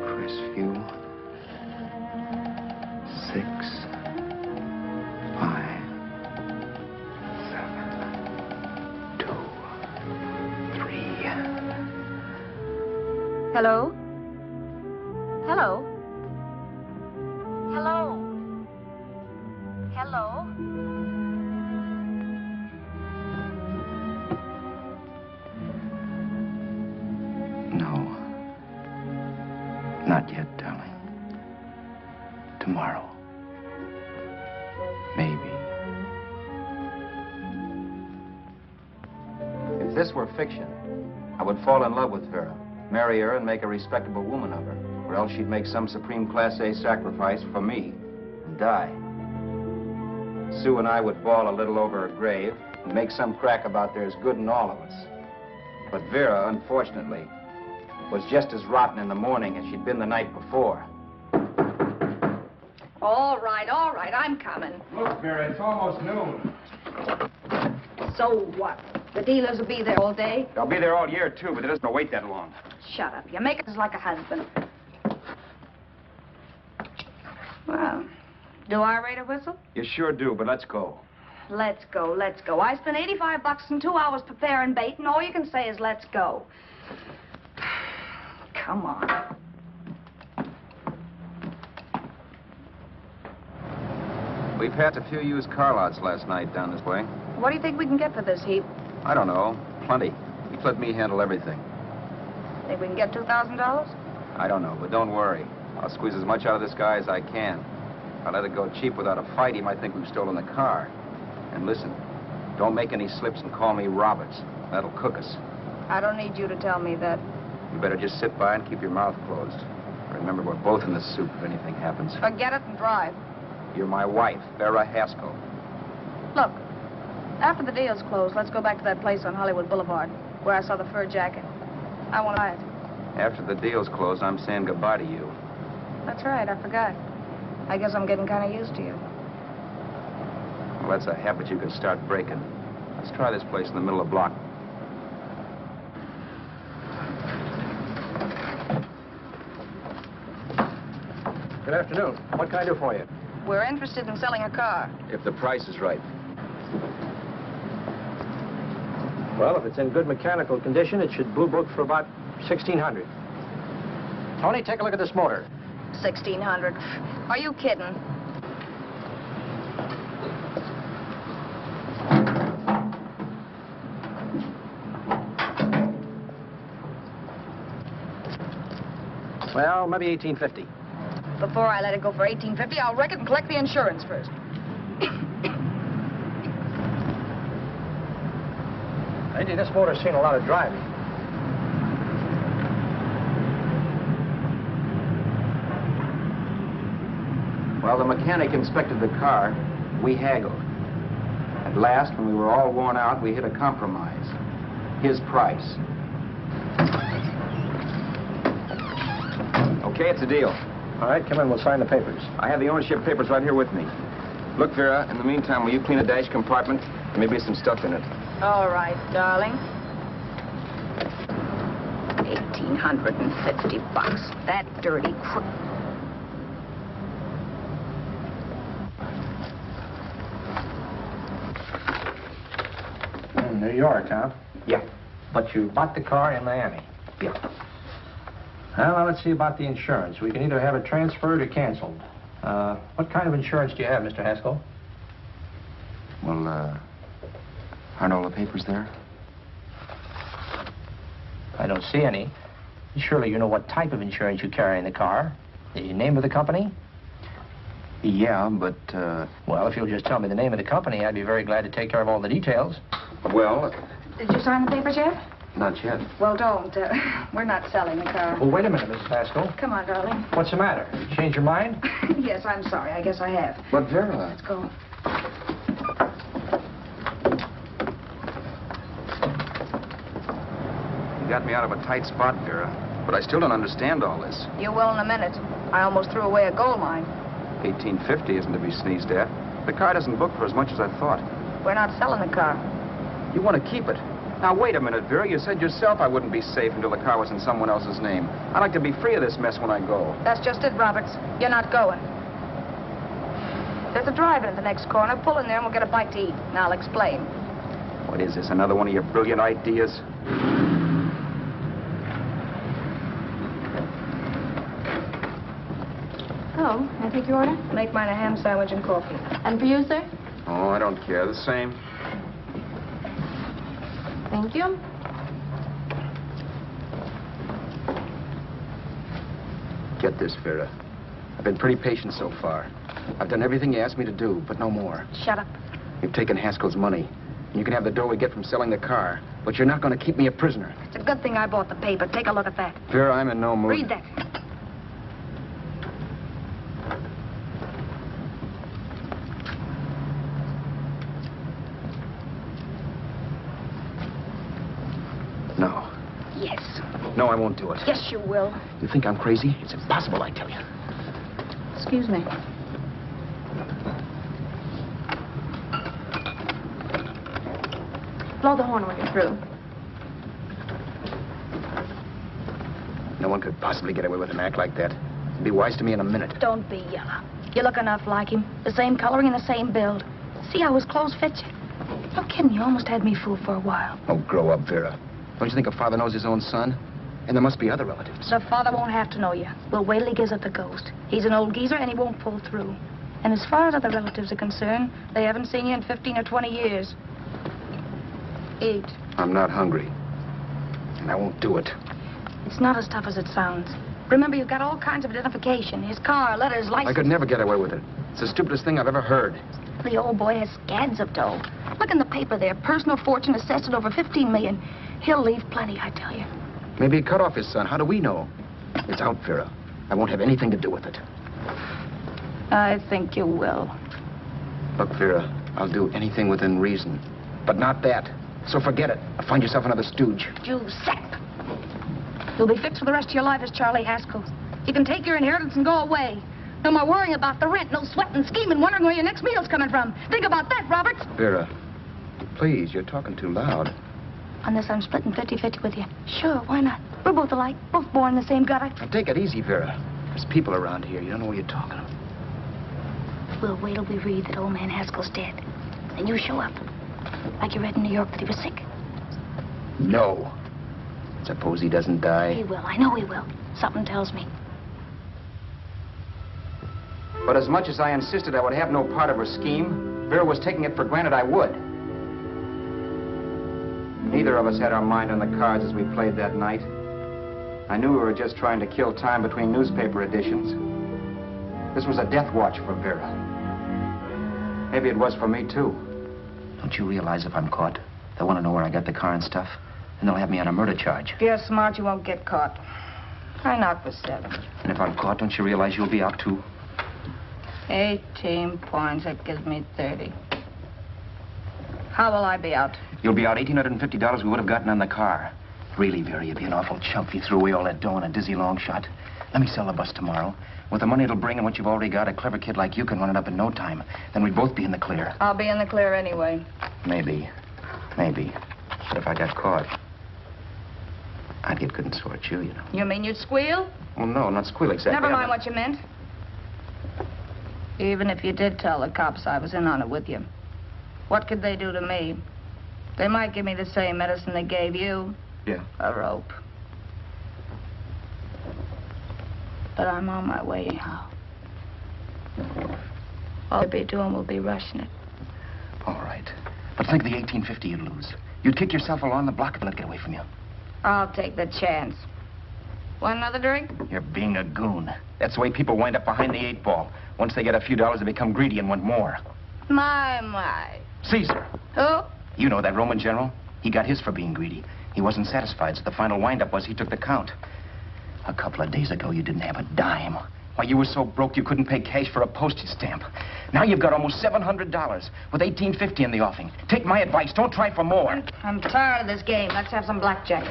Crestview. 6, 5, 7, 2, 3. Hello? Hello? Hello? Hello? No. Not yet, darling. Tomorrow. Maybe. If this were fiction, I would fall in love with Vera, marry her, and make a respectable woman of her. Or else she'd make some supreme Class A sacrifice for me and die. Sue and I would bawl a little over her grave and make some crack about there's good in all of us. But Vera, unfortunately, was just as rotten in the morning as she'd been the night before. All right, I'm coming. Look, Vera, it's almost noon. So what? The dealers will be there all day? They'll be there all year, too, but it doesn't wait that long. Shut up. You make us like a husband. Well, do I rate a whistle? You sure do, but let's go. Let's go, let's go. I spent $85 in 2 hours preparing bait, and all you can say is let's go. Come on. We passed a few used car lots last night down this way. What do you think we can get for this heap? I don't know. Plenty. You let me handle everything. Think we can get $2,000? I don't know, but don't worry. I'll squeeze as much out of this guy as I can. If I let it go cheap without a fight, he might think we've stolen the car. And listen, don't make any slips and call me Roberts. That'll cook us. I don't need you to tell me that. You better just sit by and keep your mouth closed. Remember, we're both in the soup if anything happens. Forget it and drive. You're my wife, Vera Haskell. Look, after the deal's closed, let's go back to that place on Hollywood Boulevard where I saw the fur jacket. I want to buy it. After the deal's closed, I'm saying goodbye to you. That's right, I forgot. I guess I'm getting kind of used to you. Well, that's a habit you could start breaking. Let's try this place in the middle of the block. Good afternoon. What can I do for you? We're interested in selling a car. If the price is right. Well, if it's in good mechanical condition, it should blue book for about $1,600. Tony, take a look at this motor. 1,600. Are you kidding? Well, maybe $18.50. Before I let it go for $18.50, I'll wreck it and collect the insurance first. Lady, this motor's seen a lot of driving. Well, the mechanic inspected the car. We haggled. At last, when we were all worn out, we hit a compromise. His price. Okay, it's a deal. All right, come in. We'll sign the papers. I have the ownership papers right here with me. Look, Vera, in the meantime, will you clean the dash compartment? There may be some stuff in it. All right, darling. $1,850. That dirty crook. In New York, huh? Yeah. But you bought the car in Miami. Yeah. Well, now let's see about the insurance. We can either have it transferred or canceled. What kind of insurance do you have, Mr. Haskell? Well, aren't all the papers there? I don't see any. Surely you know what type of insurance you carry in the car. The name of the company? Yeah, but, Well, if you'll just tell me the name of the company, I'd be very glad to take care of all the details. well, Did you sign the papers yet? not yet. Well, don't. We're not selling the car. Well, wait a minute, Mrs. Haskell. Come on, darling. What's the matter? You changed your mind? Yes, I'm sorry. I guess I have. But, Vera... Let's go. You got me out of a tight spot, Vera. But I still don't understand all this. You will in a minute. I almost threw away a gold mine. $18.50 isn't to be sneezed at. The car doesn't book for as much as I thought. We're not selling the car. You want to keep it. Now, wait a minute, Vera. You said yourself I wouldn't be safe until the car was in someone else's name. I'd like to be free of this mess when I go. That's just it, Roberts. You're not going. There's a drive-in at the next corner. Pull in there and we'll get a bite to eat. And I'll explain. What is this, another one of your brilliant ideas? Oh, I take your order? Make mine a ham sandwich and coffee. And for you, sir? Oh, I don't care. The same. Thank you. Get this, Vera. I've been pretty patient so far. I've done everything you asked me to do, but no more. Shut up. You've taken Haskell's money. And you can have the dough we get from selling the car. But you're not going to keep me a prisoner. It's a good thing I bought the paper. Take a look at that. Vera, I'm in no mood. Read that. No. Yes. No, I won't do it. Yes, you will. You think I'm crazy? It's impossible, I tell you. Excuse me. Blow the horn when you're through. No one could possibly get away with an act like that. It'd be wise to me in a minute. Don't be yellow. You look enough like him. The same coloring and the same build. See how his clothes fit you? No kidding, you almost had me fooled for a while. Oh, grow up, Vera. Don't you think a father knows his own son? And there must be other relatives. The father won't have to know you. We'll wait till he gives up the ghost. He's an old geezer and he won't pull through. And as far as other relatives are concerned, they haven't seen you in 15 or 20 years. Eat. I'm not hungry. And I won't do it. It's not as tough as it sounds. Remember, you've got all kinds of identification. His car, letters, license. I could never get away with it. It's the stupidest thing I've ever heard. The old boy has scads of dough. Look in the paper there. Personal fortune assessed at over $15 million. He'll leave plenty, I tell you. Maybe he cut off his son. How do we know? It's out, Vera. I won't have anything to do with it. I think you will. Look, Vera, I'll do anything within reason. But not that. So forget it. Find yourself another stooge. You sap. You'll be fixed for the rest of your life as Charlie Haskell. You can take your inheritance and go away. No more worrying about the rent, no sweating, scheming, wondering where your next meal's coming from. Think about that, Roberts. Vera, please, you're talking too loud. On this, I'm splitting 50-50 with you. Sure, why not? We're both alike, both born in the same gutter. Now, take it easy, Vera. There's people around here. You don't know what you're talking about. We'll wait till we read that old man Haskell's dead. Then you show up. Like you read in New York that he was sick. No. Suppose he doesn't die. He will. I know he will. Something tells me. But as much as I insisted I would have no part of her scheme, Vera was taking it for granted I would. Neither of us had our mind on the cards as we played that night. I knew we were just trying to kill time between newspaper editions. This was a death watch for Vera. Maybe it was for me, too. Don't you realize if I'm caught, they'll want to know where I got the car and stuff, and they'll have me on a murder charge. If you're smart, you won't get caught. I knock for 7. And if I'm caught, don't you realize you'll be out, too? 18 points. That gives me 30. How will I be out? You'll be out $1,850 we would have gotten on the car. Really, Vera, you'd be an awful chump if you threw away all that dough on a dizzy long shot. Let me sell the bus tomorrow. With the money it'll bring and what you've already got, a clever kid like you can run it up in no time. Then we'd both be in the clear. I'll be in the clear anyway. Maybe. Maybe. But if I got caught, I'd get good and sore at you, you know. You mean you'd squeal? Well, no, not squeal exactly. Never mind what you meant. Even if you did tell the cops I was in on it with you, what could they do to me? They might give me the same medicine they gave you. Yeah. A rope. But I'm on my way now. All they'll be doing will be rushing it. All right. But think of the $1,850 you'd lose. You'd kick yourself along the block and let it get away from you. I'll take the chance. Want another drink? You're being a goon. That's the way people wind up behind the 8 ball. Once they get a few dollars, they become greedy and want more. My. Caesar. Who? You know that Roman general? He got his for being greedy. He wasn't satisfied, so the final wind-up was he took the count. A couple of days ago, you didn't have a dime. Why, you were so broke you couldn't pay cash for a postage stamp. Now you've got almost $700 with $1,850 in the offing. Take my advice. Don't try for more. I'm tired of this game. Let's have some blackjack.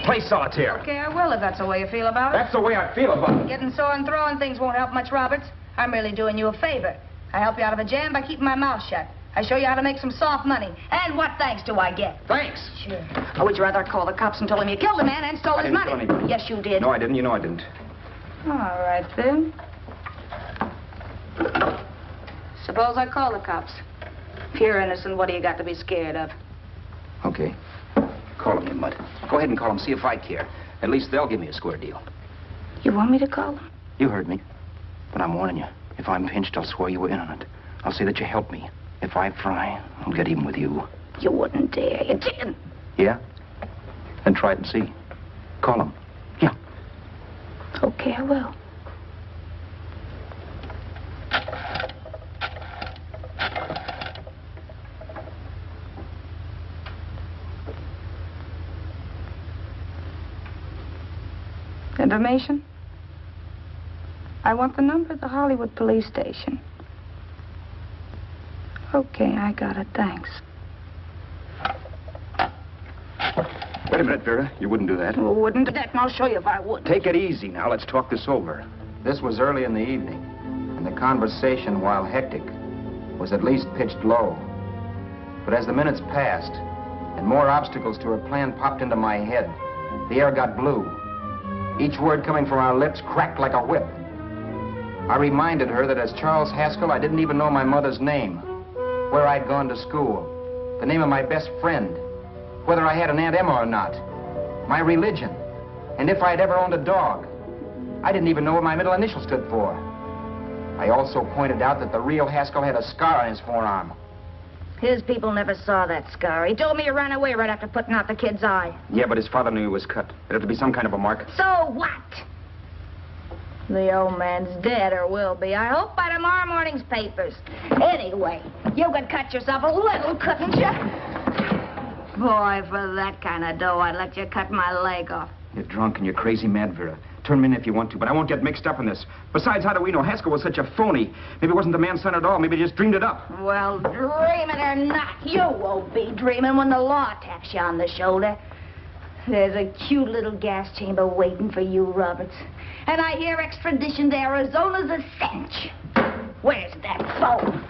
Play solitaire. Okay, I will if that's the way you feel about it. That's the way I feel about it. Getting sore and throwing things won't help much, Roberts. I'm really doing you a favor. I help you out of a jam by keeping my mouth shut. I show you how to make some soft money. And what thanks do I get? Thanks. Sure. Or would you rather call the cops and told them you killed the man and stole his money? I didn't kill anybody. Yes, you did. No, I didn't. You know I didn't. All right, then. Suppose I call the cops. If you're innocent, what do you got to be scared of? Okay. Call them, you mutt. Go ahead and call them, see if I care. At least they'll give me a square deal. You want me to call them? You heard me. But I'm warning you. If I'm pinched, I'll swear you were in on it. I'll say that you helped me. If I fry, I'll get even with you. You wouldn't dare. You didn't. Yeah? Then try it and see. Call them. Yeah. Okay, I will. Information? I want the number of the Hollywood police station. Okay, I got it. Thanks. Wait a minute, Vera. You wouldn't do that. Well, wouldn't that? And I'll show you if I would. Take it easy now. Let's talk this over. This was early in the evening, and the conversation, while hectic, was at least pitched low. But as the minutes passed, and more obstacles to her plan popped into my head, the air got blue. Each word coming from our lips cracked like a whip. I reminded her that as Charles Haskell, I didn't even know my mother's name, where I'd gone to school, the name of my best friend, whether I had an Aunt Emma or not, my religion, and if I'd ever owned a dog. I didn't even know what my middle initial stood for. I also pointed out that the real Haskell had a scar on his forearm. His people never saw that scar. He told me he ran away right after putting out the kid's eye. Yeah, but his father knew he was cut. It'd have to be some kind of a mark. So what? The old man's dead, or will be. I hope by tomorrow morning's papers. Anyway, you could cut yourself a little, couldn't you? Boy, for that kind of dough, I'd let you cut my leg off. You're drunk and you're crazy mad, Vera. Turn me in if you want to, but I won't get mixed up in this. Besides, how do we know Haskell was such a phony? Maybe it wasn't the man's son at all. Maybe he just dreamed it up. Well, dreaming or not, you won't be dreaming when the law taps you on the shoulder. There's a cute little gas chamber waiting for you, Roberts. And I hear extradition to Arizona's a cinch. Where's that phone?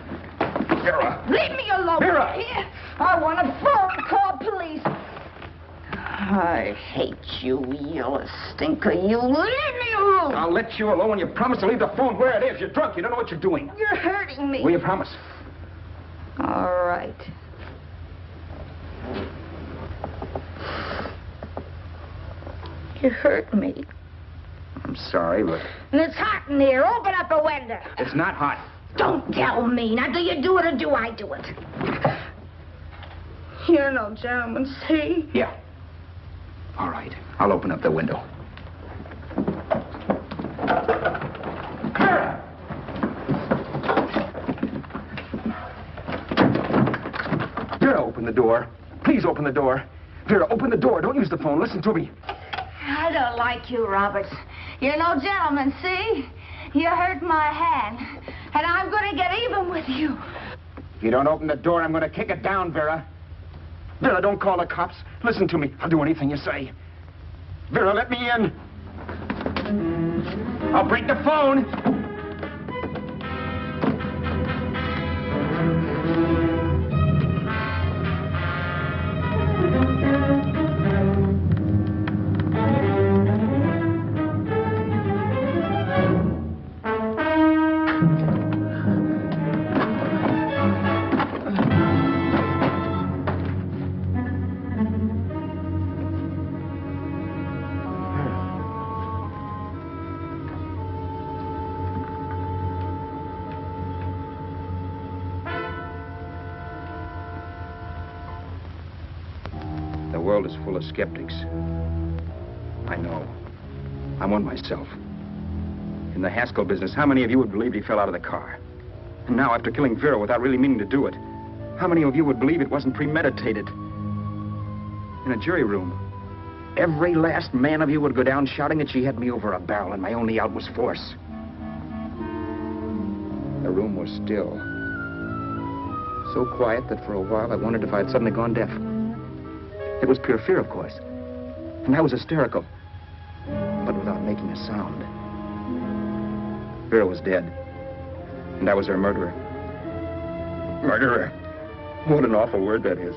Vera! Leave me alone. Vera! Here. I want a phone. Call police. I hate you, yellow stinker. You leave me alone. I'll let you alone when you promise to leave the phone where it is. You're drunk. You don't know what you're doing. You're hurting me. Will you promise? All right. You hurt me. I'm sorry, but... And it's hot in here. Open up a window. It's not hot. Don't tell me. Now, do you do it or do I do it? You're no gentleman, see? Yeah. All right. I'll open up the window. door. Please open the door. Vera, open the door. Don't use the phone. Listen to me. I don't like you, Roberts. You're no gentleman, see? You hurt my hand, and I'm going to get even with you. If you don't open the door, I'm going to kick it down, Vera. Vera, don't call the cops. Listen to me. I'll do anything you say. Vera, let me in. I'll break the phone. The world is full of skeptics. I know. I'm one myself. In the Haskell business, how many of you would believe he fell out of the car? And now, after killing Vera without really meaning to do it, how many of you would believe it wasn't premeditated? In a jury room, every last man of you would go down shouting that she had me over a barrel and my only out was force. The room was still. So quiet that for a while I wondered if I had suddenly gone deaf. It was pure fear, of course. And I was hysterical, but without making a sound. Vera was dead, and I was her murderer. Murderer. What an awful word that is.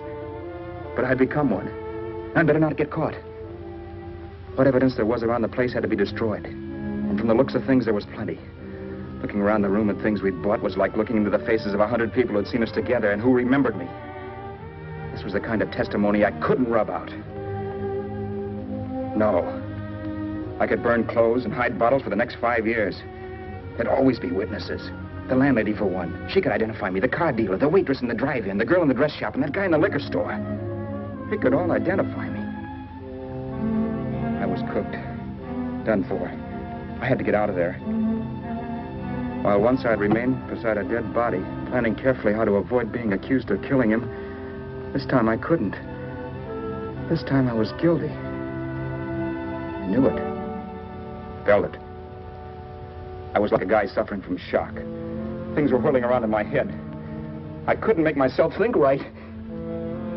But I'd become one. I'd better not get caught. What evidence there was around the place had to be destroyed. And from the looks of things, there was plenty. Looking around the room at things we'd bought was like looking into the faces of 100 people who'd seen us together and who remembered me. This was the kind of testimony I couldn't rub out. No. I could burn clothes and hide bottles for the next 5 years. There'd always be witnesses. The landlady, for one. She could identify me. The car dealer, the waitress in the drive-in, the girl in the dress shop, and that guy in the liquor store. They could all identify me. I was cooked. Done for. I had to get out of there. While once I'd remained beside a dead body, planning carefully how to avoid being accused of killing him, this time I couldn't. This time I was guilty. I knew it. Felt it. I was like a guy suffering from shock. Things were whirling around in my head. I couldn't make myself think right.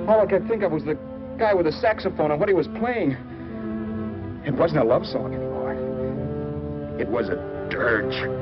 All I could think of was the guy with the saxophone and what he was playing. It wasn't a love song anymore. It was a dirge.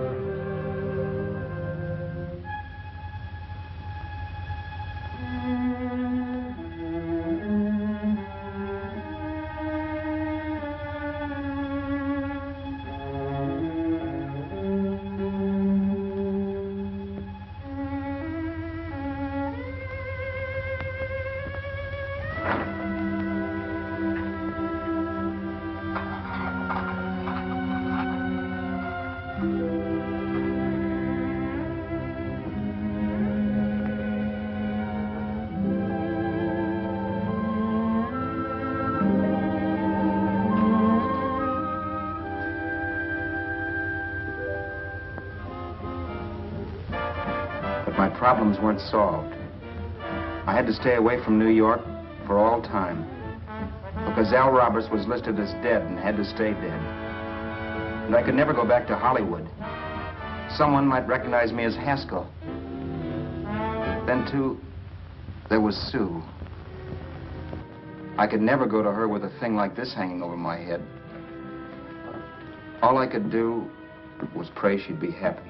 Problems weren't solved. I had to stay away from New York for all time because Al Roberts was listed as dead and had to stay dead. And I could never go back to Hollywood. Someone might recognize me as Haskell. Then, too, there was Sue. I could never go to her with a thing like this hanging over my head. All I could do was pray she'd be happy.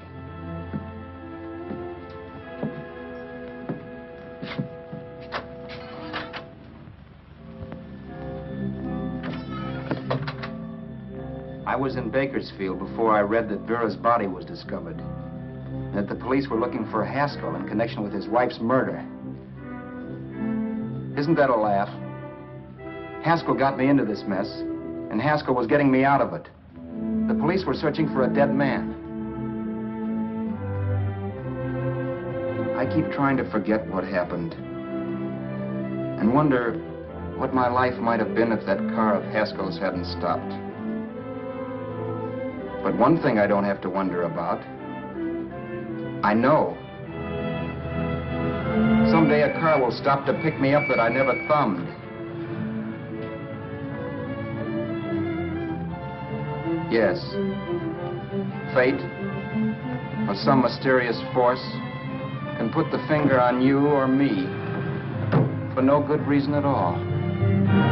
I was in Bakersfield before I read that Vera's body was discovered, and that the police were looking for Haskell in connection with his wife's murder. Isn't that a laugh? Haskell got me into this mess, and Haskell was getting me out of it. The police were searching for a dead man. I keep trying to forget what happened, and wonder what my life might have been if that car of Haskell's hadn't stopped. But one thing I don't have to wonder about. I know. Someday a car will stop to pick me up that I never thumbed. Yes. Fate, or some mysterious force, can put the finger on you or me for no good reason at all.